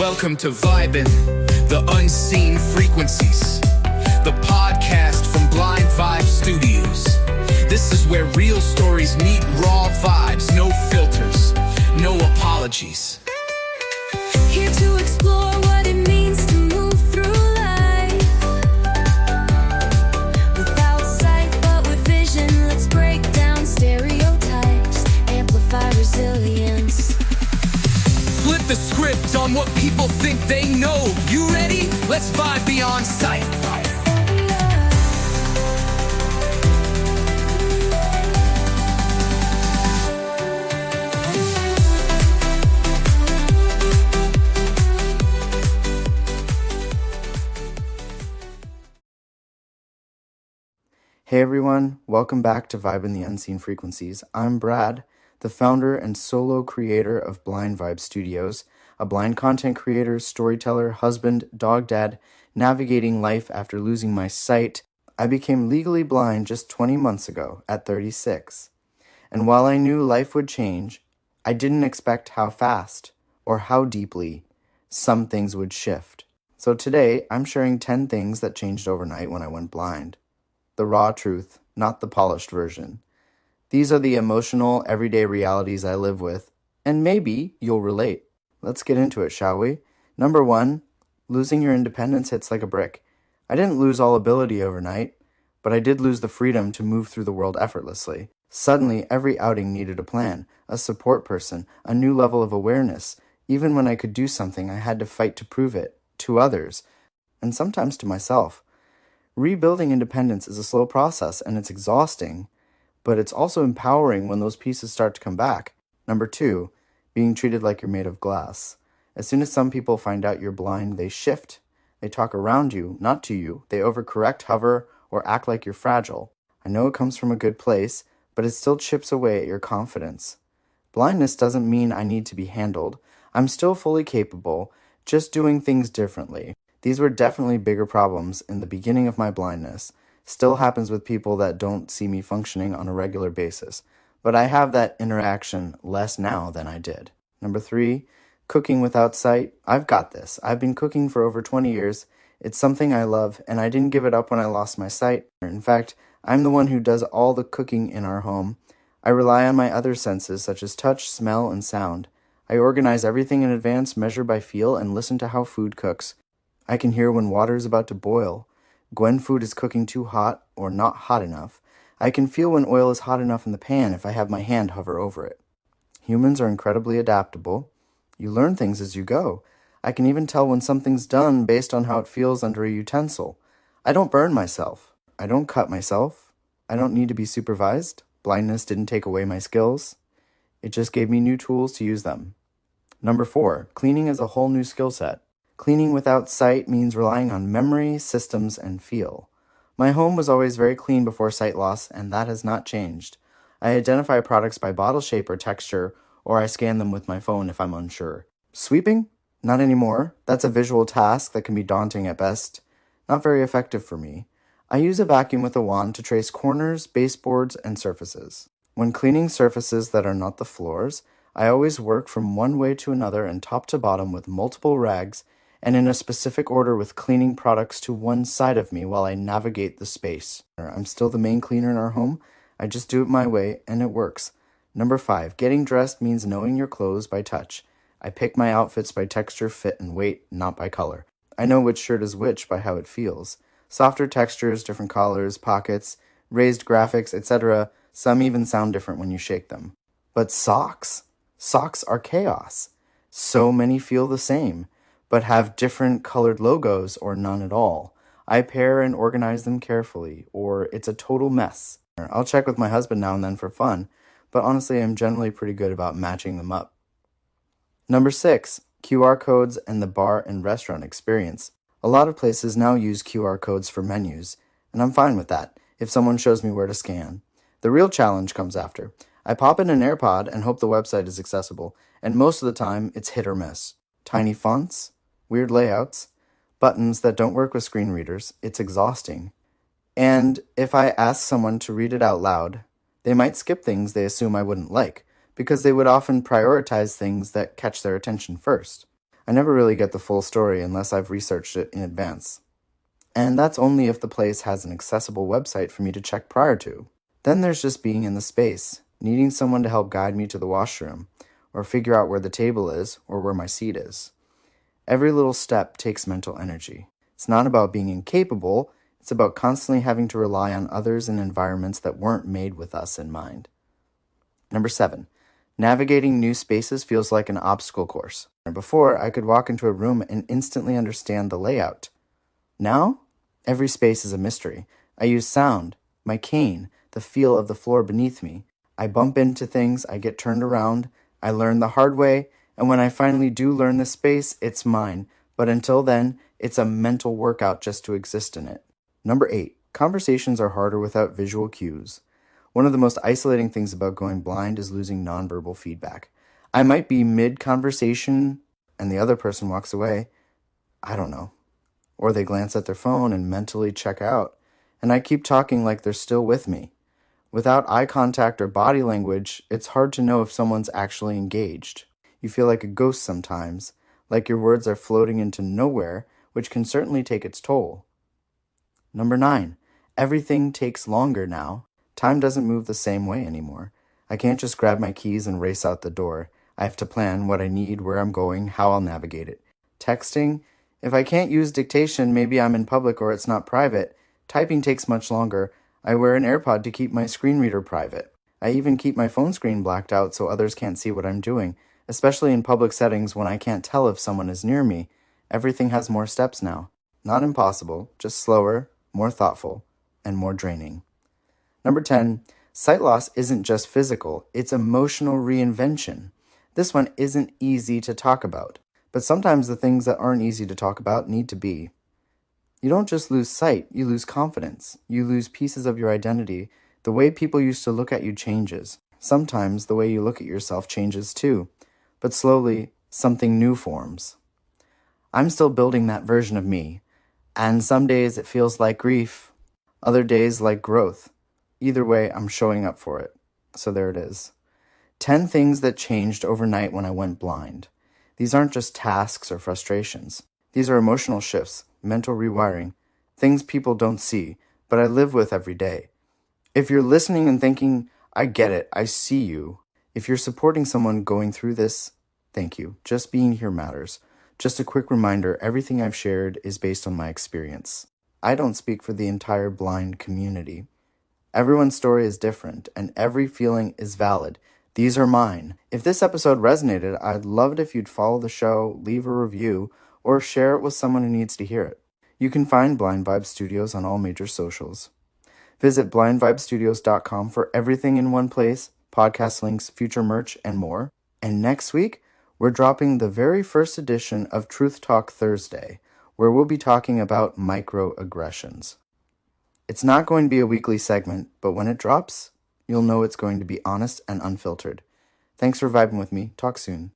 Welcome to Vibin', the unseen frequencies, the podcast from Blind Vibe Studios. This is where real stories meet raw vibes, no filters, no apologies. Here to explore what it means to move through life. Without sight but with vision, let's break down stereotypes, amplify resilience. Flip the script on what people think they know. You ready? Let's vibe beyond sight. Hey everyone, welcome back to Vibe in the Unseen Frequencies. I'm Brad, the founder and solo creator of Blind Vibe Studios, a blind content creator, storyteller, husband, dog dad, navigating life after losing my sight. I became legally blind just 20 months ago at 36. And while I knew life would change, I didn't expect how fast or how deeply some things would shift. So today, I'm sharing 10 things that changed overnight when I went blind. The raw truth, not the polished version. These are the emotional, everyday realities I live with, and maybe you'll relate. Let's get into it, shall we? Number 1, losing your independence hits like a brick. I didn't lose all ability overnight, but I did lose the freedom to move through the world effortlessly. Suddenly, every outing needed a plan, a support person, a new level of awareness. Even when I could do something, I had to fight to prove it, to others, and sometimes to myself. Rebuilding independence is a slow process and it's exhausting, but it's also empowering when those pieces start to come back. Number 2, being treated like you're made of glass. As soon as some people find out you're blind, they shift. They talk around you, not to you. They overcorrect, hover, or act like you're fragile. I know it comes from a good place, but it still chips away at your confidence. Blindness doesn't mean I need to be handled. I'm still fully capable, just doing things differently. These were definitely bigger problems in the beginning of my blindness. Still happens with people that don't see me functioning on a regular basis. But I have that interaction less now than I did. Number 3, cooking without sight. I've got this. I've been cooking for over 20 years. It's something I love, and I didn't give it up when I lost my sight. In fact, I'm the one who does all the cooking in our home. I rely on my other senses, such as touch, smell, and sound. I organize everything in advance, measure by feel, and listen to how food cooks. I can hear when water is about to boil, when food is cooking too hot or not hot enough. I can feel when oil is hot enough in the pan if I have my hand hover over it. Humans are incredibly adaptable. You learn things as you go. I can even tell when something's done based on how it feels under a utensil. I don't burn myself. I don't cut myself. I don't need to be supervised. Blindness didn't take away my skills. It just gave me new tools to use them. Number 4, cleaning is a whole new skill set. Cleaning without sight means relying on memory, systems, and feel. My home was always very clean before sight loss, and that has not changed. I identify products by bottle shape or texture, or I scan them with my phone if I'm unsure. Sweeping? Not anymore. That's a visual task that can be daunting at best. Not very effective for me. I use a vacuum with a wand to trace corners, baseboards, and surfaces. When cleaning surfaces that are not the floors, I always work from one way to another and top to bottom with multiple rags and in a specific order with cleaning products to one side of me while I navigate the space. I'm still the main cleaner in our home. I just do it my way, and it works. Number 5, getting dressed means knowing your clothes by touch. I pick my outfits by texture, fit, and weight, not by color. I know which shirt is which by how it feels. Softer textures, different collars, pockets, raised graphics, etc. Some even sound different when you shake them. But socks? Socks are chaos. So many feel the same, but have different colored logos or none at all. I pair and organize them carefully, or it's a total mess. I'll check with my husband now and then for fun, but honestly I'm generally pretty good about matching them up. Number 6, QR codes and the bar and restaurant experience. A lot of places now use QR codes for menus, and I'm fine with that, if someone shows me where to scan. The real challenge comes after. I pop in an AirPod and hope the website is accessible, and most of the time it's hit or miss. Tiny fonts, weird layouts, buttons that don't work with screen readers. It's exhausting. And if I ask someone to read it out loud, they might skip things they assume I wouldn't like, because they would often prioritize things that catch their attention first. I never really get the full story unless I've researched it in advance. And that's only if the place has an accessible website for me to check prior to. Then there's just being in the space, needing someone to help guide me to the washroom, or figure out where the table is or where my seat is. Every little step takes mental energy. It's not about being incapable, it's about constantly having to rely on others in environments that weren't made with us in mind. Number 7. Navigating new spaces feels like an obstacle course. Before, I could walk into a room and instantly understand the layout. Now, every space is a mystery. I use sound, my cane, the feel of the floor beneath me. I bump into things, I get turned around, I learn the hard way, and when I finally do learn the space, it's mine. But until then, it's a mental workout just to exist in it. Number 8. Conversations are harder without visual cues. One of the most isolating things about going blind is losing nonverbal feedback. I might be mid-conversation and the other person walks away. I don't know. Or they glance at their phone and mentally check out. And I keep talking like they're still with me. Without eye contact or body language, it's hard to know if someone's actually engaged. You feel like a ghost sometimes, like your words are floating into nowhere, which can certainly take its toll. Number 9. Everything takes longer now. Time doesn't move the same way anymore. I can't just grab my keys and race out the door. I have to plan what I need, where I'm going, how I'll navigate it. Texting? If I can't use dictation, maybe I'm in public or it's not private. Typing takes much longer. I wear an AirPod to keep my screen reader private. I even keep my phone screen blacked out so others can't see what I'm doing, especially in public settings when I can't tell if someone is near me. Everything has more steps now. Not impossible, just slower, more thoughtful, and more draining. Number 10, sight loss isn't just physical, it's emotional reinvention. This one isn't easy to talk about, but sometimes the things that aren't easy to talk about need to be. You don't just lose sight, you lose confidence. You lose pieces of your identity. The way people used to look at you changes. Sometimes the way you look at yourself changes too, but slowly something new forms. I'm still building that version of me, and some days it feels like grief, other days like growth. Either way, I'm showing up for it. So there it is. 10 things that changed overnight when I went blind. These aren't just tasks or frustrations. These are emotional shifts, mental rewiring, things people don't see, but I live with every day. If you're listening and thinking, I get it, I see you. If you're supporting someone going through this, thank you. Just being here matters. Just a quick reminder, everything I've shared is based on my experience. I don't speak for the entire blind community. Everyone's story is different, and every feeling is valid. These are mine. If this episode resonated, I'd love it if you'd follow the show, leave a review, or share it with someone who needs to hear it. You can find Blind Vibe Studios on all major socials. Visit blindvibestudios.com for everything in one place, podcast links, future merch, and more. And next week, we're dropping the very first edition of Truth Talk Thursday, where we'll be talking about microaggressions. It's not going to be a weekly segment, but when it drops, you'll know it's going to be honest and unfiltered. Thanks for vibing with me. Talk soon.